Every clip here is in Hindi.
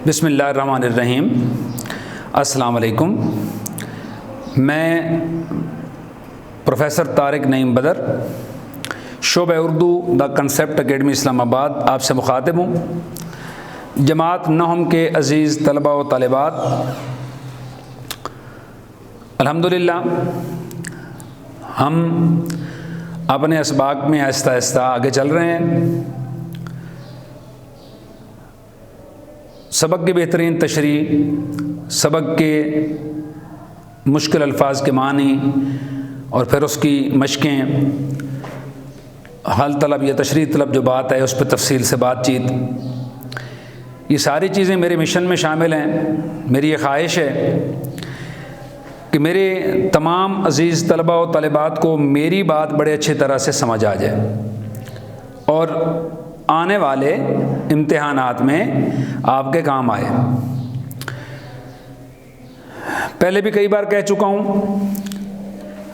बिस्मिल्लाहिर्रहमानिर्रहीम। अस्सलाम वालेकुम। मैं प्रोफेसर तारिक नईम बदर, शोबा Urdu the concept academy Islamabad आपसे मुखातिब हूँ। जमात नहम के अज़ीज़ तलबा व तालिबात, अल्हम्दुलिल्लाह हम अपने असबाक में आहिस्ता आहिस्ता आगे चल रहे हैं। सबक की बेहतरीन तशरीह, सबक के मुश्किल अल्फाज के मानी और फिर उसकी मशक़ें, हल तलब या तशरीह तलब जो बात है उस पर तफसील से बातचीत, ये सारी चीज़ें मेरे मिशन में शामिल हैं। मेरी ये ख्वाहिश है कि मेरे तमाम अज़ीज़ तलबा व तालिबात को मेरी बात बड़े अच्छी तरह से समझ आ जाए और आने वाले इम्तिहानात में आपके काम आए। पहले भी कई बार कह चुका हूँ,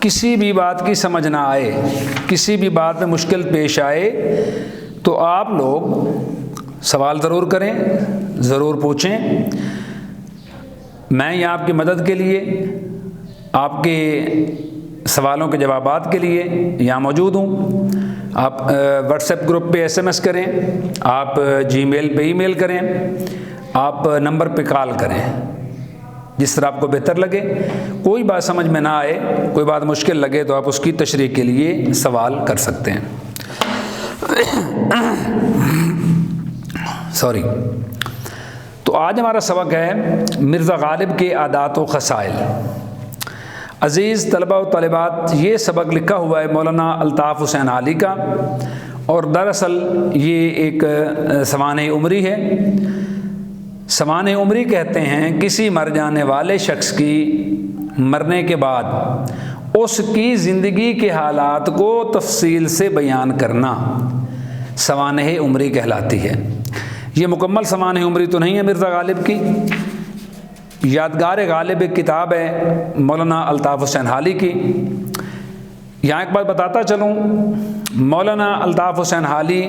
किसी भी बात की समझ ना आए, किसी भी बात में मुश्किल पेश आए तो आप लोग सवाल ज़रूर करें, ज़रूर पूछें। मैं यहाँ आपकी मदद के लिए, आपके सवालों के जवाबात के लिए यहाँ मौजूद हूँ। आप व्हाट्सएप ग्रुप पे SMS करें, आप जीमेल पे ईमेल करें, आप नंबर पे कॉल करें, जिस तरह आपको बेहतर लगे। कोई बात समझ में ना आए, कोई बात मुश्किल लगे तो आप उसकी तशरीह के लिए सवाल कर सकते हैं। सॉरी। तो आज हमारा सबक है मिर्ज़ा गालिब के आदात व ख़साइल। अज़ीज़ तलबा व तालिबात, ये सबक लिखा हुआ है मौलाना अल्ताफ़ हुसैन आली का और दरअसल ये एक सवाने उमरी है। सवाने उमरी कहते हैं किसी मर जाने वाले शख्स की मरने के बाद उसकी ज़िंदगी के हालात को तफसील से बयान करना सवाने उमरी कहलाती है। ये मुकम्मल सवाने उमरी तो नहीं है मिर्ज़ा गालिब की। यादगार गालिब एक किताब है मौलाना अल्ताफ़ हुसैन हाली की। यहाँ एक बात बताता चलूँ, मौलाना अल्ताफ़ हुसैन हाली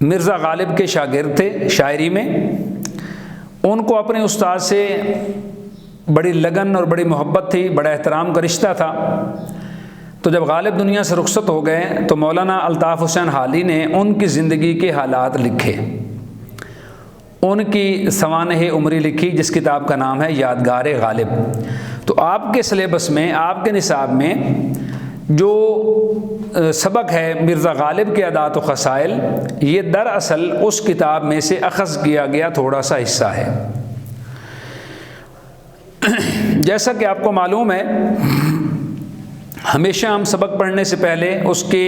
मिर्ज़ा गालिब के शागिर्द थे शायरी में। उनको अपने उस्ताद से बड़ी लगन और बड़ी मोहब्बत थी, बड़ा एहतराम का रिश्ता था। तो जब गालिब दुनिया से रुखसत हो गए तो मौलाना अल्ताफ़ हुसैन हाली ने उनकी ज़िंदगी के हालात लिखे, उनकी सवाने उमरी लिखी, जिस किताब का नाम है यादगार गालिब। तो आपके सिलेबस में, आपके निसाब में जो सबक है मिर्ज़ा गालिब के आदात व ख़साइल, ये दरअसल उस किताब में से अख़ज़ किया गया थोड़ा सा हिस्सा है। जैसा कि आपको मालूम है, हमेशा हम सबक पढ़ने से पहले उसके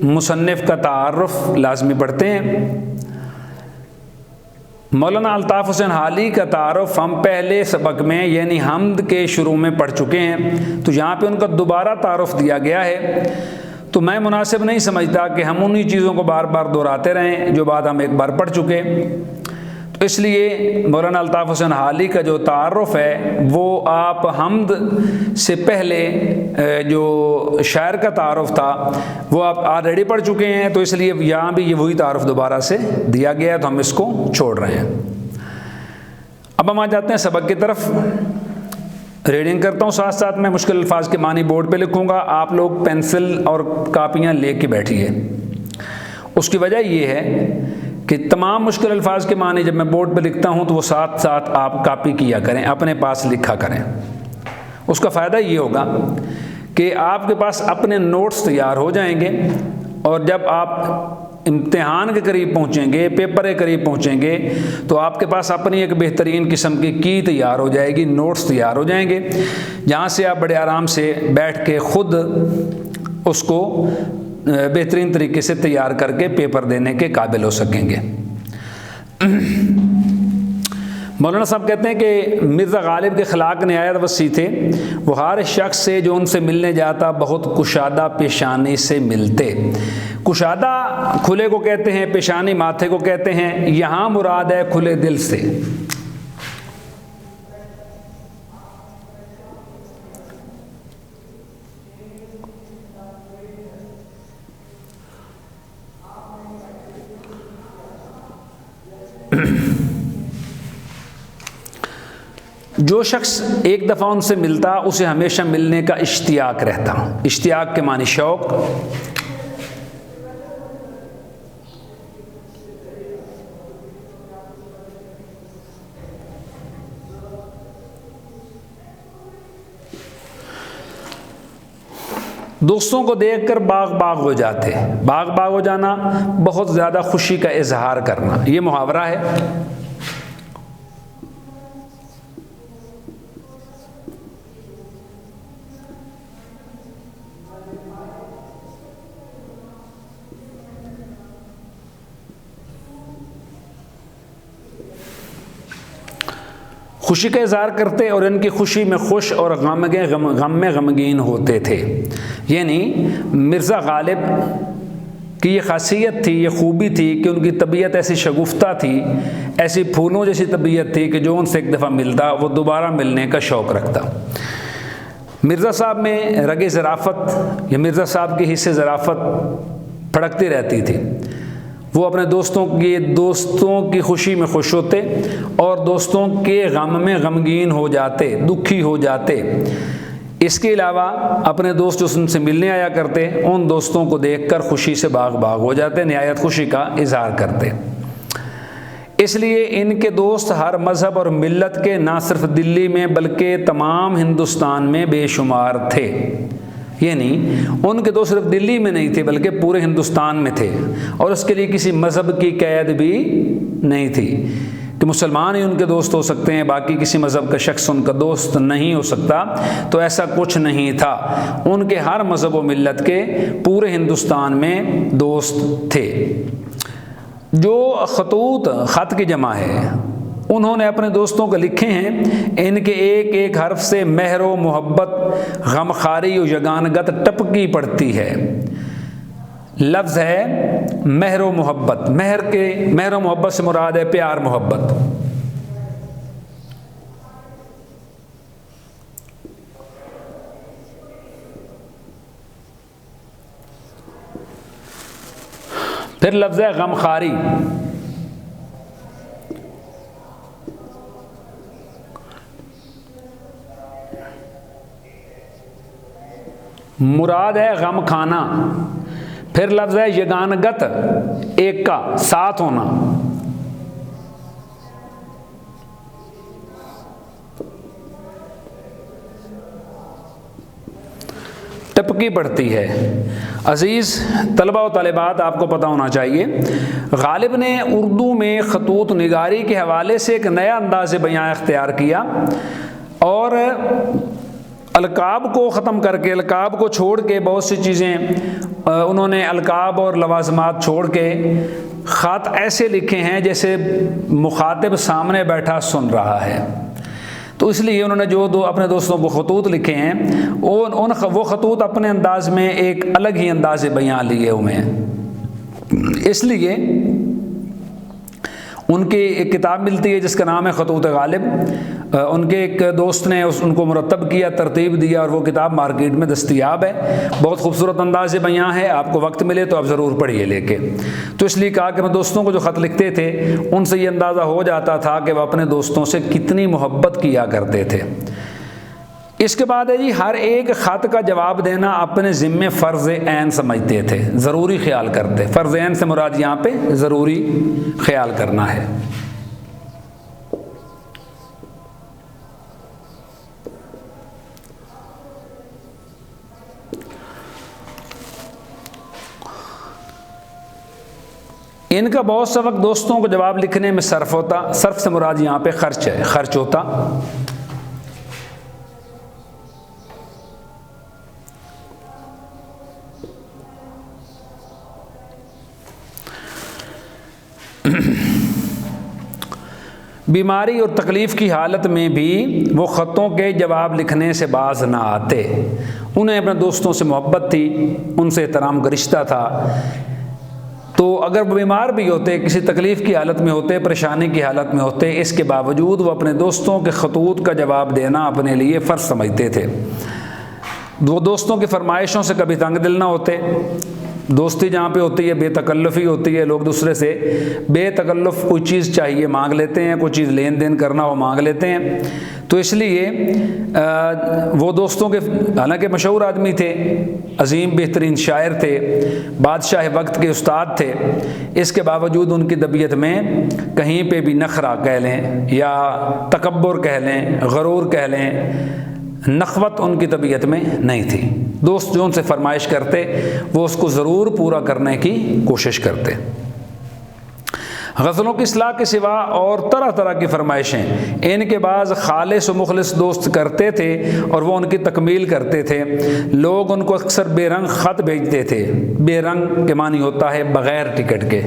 मुसन्निफ़ का तारुफ़ लाज़मी पढ़ते हैं। मौलाना अल्ताफ़ हुसैन हाली का तारुफ़ हम पहले सबक में यानी हम्द के शुरू में पढ़ चुके हैं, तो यहाँ पे उनका दोबारा तारुफ़ दिया गया है। तो मैं मुनासिब नहीं समझता कि हम उन्हीं चीज़ों को बार बार दोहराते रहें जो बात हम एक बार पढ़ चुके। तो इसलिए मौलाना अल्ताफ़ हुसैन हाली का जो तारुफ़ है वो आप हम्द से पहले जो शायर का तारुफ़ था वो आप ऑलरेडी पढ़ चुके हैं। तो इसलिए यहाँ भी ये वही तारुफ़ दोबारा से दिया गया है, तो हम इसको छोड़ रहे हैं। अब हम आ जाते हैं सबक की तरफ। रीडिंग करता हूँ, साथ साथ मैं मुश्किल अल्फाज के मानी बोर्ड पे लिखूँगा। आप लोग पेंसिल और कापियाँ ले के बैठिए। उसकी वजह ये है कि तमाम मुश्किल अल्फाज के मानी जब मैं बोर्ड पे लिखता हूँ तो वो साथ साथ आप कॉपी किया करें, अपने पास लिखा करें। उसका फ़ायदा ये होगा कि आपके पास अपने नोट्स तैयार हो जाएंगे और जब आप इम्तिहान के करीब पहुँचेंगे, पेपर के करीब पहुँचेंगे, तो आपके पास अपनी एक बेहतरीन किस्म की तैयार हो जाएगी, नोट्स तैयार हो जाएंगे, जहाँ से आप बड़े आराम से बैठ के ख़ुद उसको बेहतरीन तरीके से तैयार करके पेपर देने के काबिल हो सकेंगे। मौलाना साहब कहते हैं कि मिर्ज़ा गालिब के खिलाक नहायत वसी थे। वो हर शख्स से जो उनसे मिलने जाता बहुत कुशादा पेशानी से मिलते। कुशादा खुले को कहते हैं, पेशानी माथे को कहते हैं। यहाँ मुराद है खुले दिल से। जो शख्स एक दफ़ा उनसे मिलता उसे हमेशा मिलने का इश्तियाक रहता। इश्तियाक के मानी शौक़। दोस्तों को देखकर बाग बाग हो जाते। बाग बाग हो जाना, बहुत ज़्यादा खुशी का इजहार करना, ये मुहावरा है। खुशी का इज़हार करते और इनकी खुशी में खुश और गम में गमगीन होते थे। यानी मिर्ज़ा गालिब की ये खासियत थी, ये खूबी थी कि उनकी तबीयत ऐसी शगुफ्ता थी, ऐसी फूलों जैसी तबीयत थी कि जो उनसे एक दफ़ा मिलता वो दोबारा मिलने का शौक़ रखता। मिर्ज़ा साहब में रगे ज़राफ़त या मिर्ज़ा साहब के हिस्से ज़राफ़त फड़कती रहती थी। वो अपने दोस्तों की खुशी में खुश होते और दोस्तों के गम में गमगीन हो जाते, दुखी हो जाते। इसके अलावा अपने दोस्त जो उनसे मिलने आया करते, उन दोस्तों को देखकर खुशी से बाग बाग हो जाते, निहायत खुशी का इजहार करते। इसलिए इनके दोस्त हर मज़हब और मिल्लत के, ना सिर्फ दिल्ली में बल्कि तमाम हिंदुस्तान में बेशुमार थे। यानी उनके दोस्त सिर्फ दिल्ली में नहीं थे बल्कि पूरे हिंदुस्तान में थे, और उसके लिए किसी मज़हब की कैद भी नहीं थी कि मुसलमान ही उनके दोस्त हो सकते हैं, बाकी किसी मज़हब का शख्स उनका दोस्त नहीं हो सकता। तो ऐसा कुछ नहीं था। उनके हर मज़हब व मिल्लत के पूरे हिंदुस्तान में दोस्त थे। जो खत की जमा है उन्होंने अपने दोस्तों को लिखे हैं। इनके एक एक हर्फ से मेहर व मोहब्बत, गमखारी और यगानगत टपकी पड़ती है। लफ्ज़ है मेहर व मोहब्बत। मेहर व मोहब्बत से मुराद है प्यार मोहब्बत। फिर लफ्ज़ है गमखारी। मुराद है गम खाना। फिर लफ्ज़ है यगानगत, एक का साथ होना। टपकी पड़ती है। अज़ीज़ तलबा व तालिबात, आपको पता होना चाहिए गालिब ने उर्दू में खतूत निगारी के हवाले से एक नया अंदाज़ बयां इख्तियार किया और अलकाब को ख़त्म करके, अलकाब को छोड़ के बहुत सी चीज़ें उन्होंने अलकाब और लवाज़मात छोड़ के ख़त ऐसे लिखे हैं जैसे मुखातिब सामने बैठा सुन रहा है। तो इसलिए उन्होंने अपने दोस्तों को खतूत लिखे हैं, वो खतूत अपने अंदाज में एक अलग ही अंदाज बयां लिए हुए हैं। इसलिए उनकी एक किताब मिलती है जिसका नाम है खतूत गालिब। उनके एक दोस्त ने उनको मुरतब किया, तरतीब दिया, और वो किताब मार्केट में दस्तयाब है। बहुत खूबसूरत अंदाज बयां है। आपको वक्त मिले तो आप ज़रूर पढ़िए लेके। तो इसलिए कहा कि मैं दोस्तों को जो ख़त लिखते थे उनसे ये अंदाज़ा हो जाता था कि वह अपने दोस्तों से कितनी मोहब्बत किया करते थे। इसके बाद है जी, हर एक ख़त का जवाब देना अपने ज़िम्मे फ़र्ज़ ऐन समझते थे, ज़रूरी ख्याल करते। फ़र्ज़ ऐन से मुराद यहाँ पे ज़रूरी ख्याल करना है। इनका बहुत सा वक्त दोस्तों को जवाब लिखने में सर्फ होता। सर्फ से मुराद यहाँ पे खर्च है, खर्च होता। बीमारी और तकलीफ़ की हालत में भी वो ख़तों के जवाब लिखने से बाज ना आते। उन्हें अपने दोस्तों से मोहब्बत थी, उनसे एहतराम का रिश्ता था। तो अगर वो बीमार भी होते, किसी तकलीफ़ की हालत में होते, परेशानी की हालत में होते, इसके बावजूद वो अपने दोस्तों के खतूत का जवाब देना अपने लिए फ़र्ज़ समझते थे। वो दोस्तों की फरमाइशों से कभी तंग दिल ना होते। दोस्ती जहाँ पे होती है बेतकल्लुफ़ी होती है, लोग दूसरे से बेतकल्लुफ़ कोई चीज़ चाहिए मांग लेते हैं, कोई चीज़ लेन देन करना हो मांग लेते हैं। तो इसलिए वो दोस्तों के, हालांकि मशहूर आदमी थे, अजीम बेहतरीन शायर थे, बादशाह वक्त के उस्ताद थे, इसके बावजूद उनकी तबीयत में कहीं पे भी नखरा कह लें या तकब्बुर कह लें, गरूर कह लें, नखवत उनकी तबीयत में नहीं थी। दोस्त जो उनसे फरमाइश करते वो उसको ज़रूर पूरा करने की कोशिश करते। गज़लों की इस्लाह के सिवा और तरह तरह की फरमाइशें इनके बाज़ खालिस व मुखलिस दोस्त करते थे और वो उनकी तकमील करते थे। लोग उनको अक्सर बेरंग ख़त भेजते थे। बेरंग के मानी होता है बग़ैर टिकट के।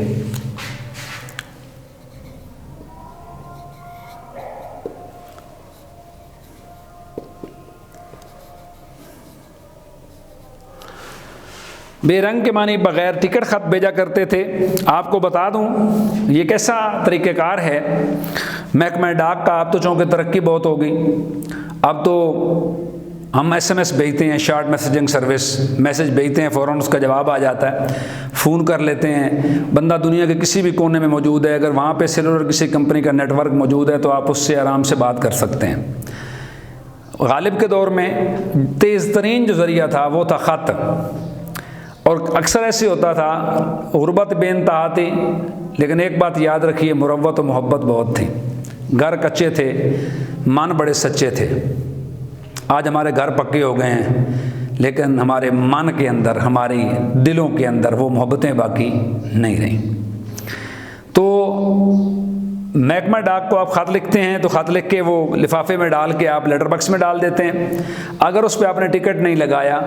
बेरंग के मानी बग़ैर टिकट ख़त भेजा करते थे। आपको बता दूं ये कैसा तरीक़ेकार है महकमा डाक का। अब तो चूँकि तरक्की बहुत हो गई, अब तो हम SMS भेजते हैं, शॉर्ट मैसेजिंग सर्विस, मैसेज भेजते हैं, फ़ौरन उसका जवाब आ जाता है। फ़ोन कर लेते हैं, बंदा दुनिया के किसी भी कोने में मौजूद है, अगर वहाँ पे सेलुलर किसी कंपनी का नेटवर्क मौजूद है तो आप उससे आराम से बात कर सकते हैं। गालिब के दौर में तेज़ तरीन जो ज़रिया था वो था ख़त, और अक्सर ऐसे होता था गुरबत बेइंतहा थी, लेकिन एक बात याद रखिए, मुरव्वत और मोहब्बत बहुत थी। घर कच्चे थे, मन बड़े सच्चे थे। आज हमारे घर पक्के हो गए हैं, लेकिन हमारे मन के अंदर, हमारी दिलों के अंदर वो मोहब्बतें बाकी नहीं रहीं। तो महकमा डाक को आप ख़त लिखते हैं तो ख़त लिख के वो लिफाफे में डाल के आप लेटर बॉक्स में डाल देते हैं। अगर उस पर आपने टिकट नहीं लगाया,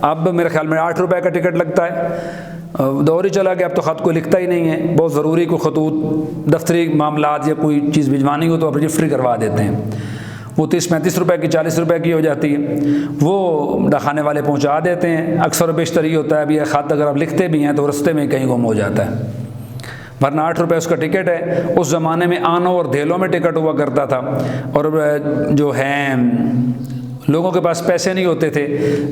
अब मेरे ख्याल में 8 रुपए का टिकट लगता है, दौर ही चला गया, अब तो ख़त कोई लिखता ही नहीं है। बहुत ज़रूरी को खतूत दफ्तरी मामलात या कोई चीज़ भिजवानी हो तो आप रजिस्ट्री करवा देते हैं, वो 30-35 रुपए की, 40 रुपए की हो जाती है, वो डाखाने वाले पहुँचा देते हैं। अक्सर बेशतर ये होता है अभी ख़त अगर आप लिखते भी हैं तो रास्ते में कहीं गुम हो जाता है, वरना 8 रुपये उसका टिकट है। उस ज़माने में आनों और धेलों में टिकट हुआ करता था, और जो है लोगों के पास पैसे नहीं होते थे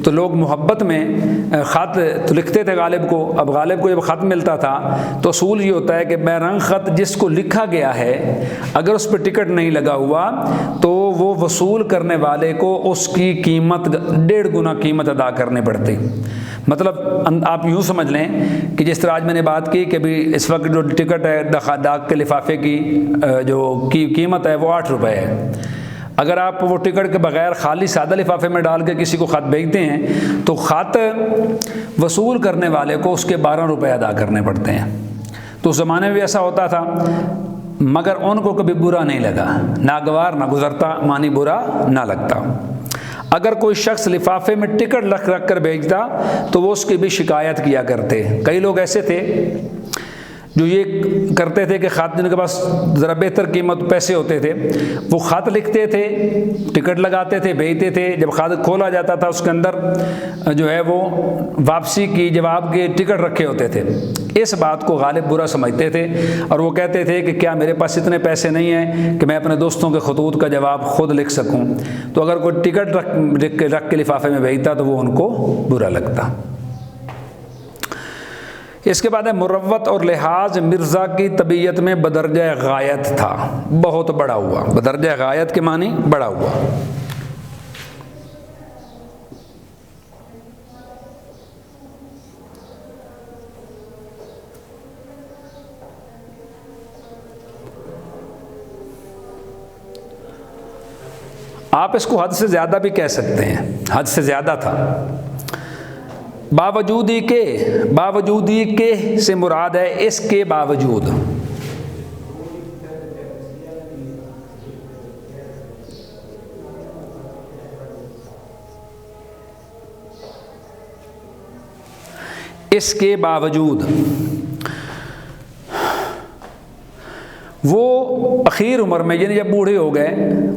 तो लोग मोहब्बत में ख़त तो लिखते थे गालिब को। अब गालिब को जब ख़त मिलता था तो असूल ये होता है कि बेरंग ख़त जिसको लिखा गया है, अगर उस पर टिकट नहीं लगा हुआ तो वो वसूल करने वाले को उसकी कीमत 1.5 गुना कीमत अदा करनी पड़ती। मतलब आप यूँ समझ लें कि जिस तरह आज मैंने बात की कि भी इस वक्त जो टिकट है डाक के लिफाफे की जो कीमत है वो 8 रुपये है। अगर आप वो टिकट के बगैर खाली सादा लिफाफे में डाल के किसी को ख़त भेजते हैं तो ख़त वसूल करने वाले को उसके 12 रुपये अदा करने पड़ते हैं। तो उस ज़माने में भी ऐसा होता था, मगर उनको कभी बुरा नहीं लगा, नागवार ना गुज़रता, मानी बुरा ना लगता। अगर कोई शख्स लिफाफे में टिकट रख कर भेजता तो वो उसकी भी शिकायत किया करते। कई लोग ऐसे थे जो ये करते थे कि ख़त, जिनके पास ज़रा बेहतर कीमत पैसे होते थे, वो ख़त लिखते थे, टिकट लगाते थे, भेजते थे। जब ख़त खोला जाता था उसके अंदर जो है वो वापसी की जवाब के टिकट रखे होते थे। इस बात को गालिब बुरा समझते थे और वो कहते थे कि क्या मेरे पास इतने पैसे नहीं हैं कि मैं अपने दोस्तों के खतूत का जवाब ख़ुद लिख सकूँ। तो अगर कोई टिकट रख के लिफाफे में भेजता तो वो उनको बुरा लगता। इसके बाद है मुरव्वत और लिहाज मिर्ज़ा की तबीयत में बदरजा गायत था, बहुत बड़ा हुआ। बदरजा गायत के मानी बड़ा हुआ। आप इसको हद से ज़्यादा भी कह सकते हैं, हद से ज़्यादा था। बावजूदी के से मुराद है इसके बावजूद। इसके बावजूद वो आखिर उम्र में, यानी जब बूढ़े हो गए,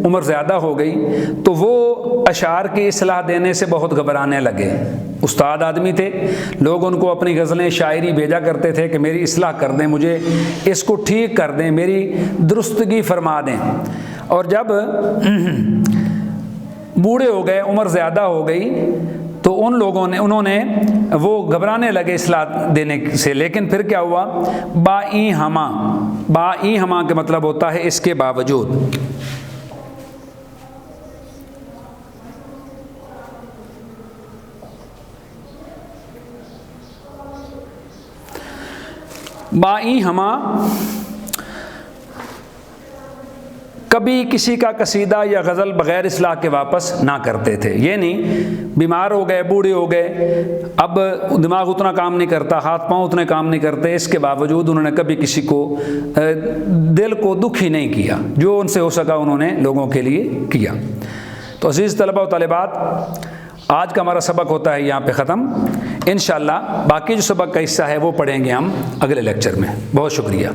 उम्र ज़्यादा हो गई, तो वो अशार की इस्लाह देने से बहुत घबराने लगे। उस्ताद आदमी थे, लोग उनको अपनी गज़लें शायरी भेजा करते थे कि मेरी इस्लाह कर दें, मुझे इसको ठीक कर दें, मेरी दुरुस्तगी फरमा दें। और जब बूढ़े हो गए, उम्र ज़्यादा हो गई, तो उन लोगों ने उन्होंने वो घबराने लगे इस्लाह देने से। लेकिन फिर क्या हुआ, बाई हमा का मतलब होता है इसके बावजूद। बाई हमा कभी किसी का कसीदा या गज़ल बग़ैर इस्लाह के वापस ना करते थे। ये नहीं बीमार हो गए, बूढ़े हो गए, अब दिमाग उतना काम नहीं करता, हाथ पांव उतने काम नहीं करते, इसके बावजूद उन्होंने कभी किसी को दिल को दुखी नहीं किया। जो उनसे हो सका उन्होंने लोगों के लिए किया। तो अज़ीज़ तलबा व तालिबात, आज का हमारा सबक होता है यहाँ पे ख़त्म। इंशाअल्लाह बाकी जो सबक का हिस्सा है वो पढ़ेंगे हम अगले लेक्चर में। बहुत शुक्रिया।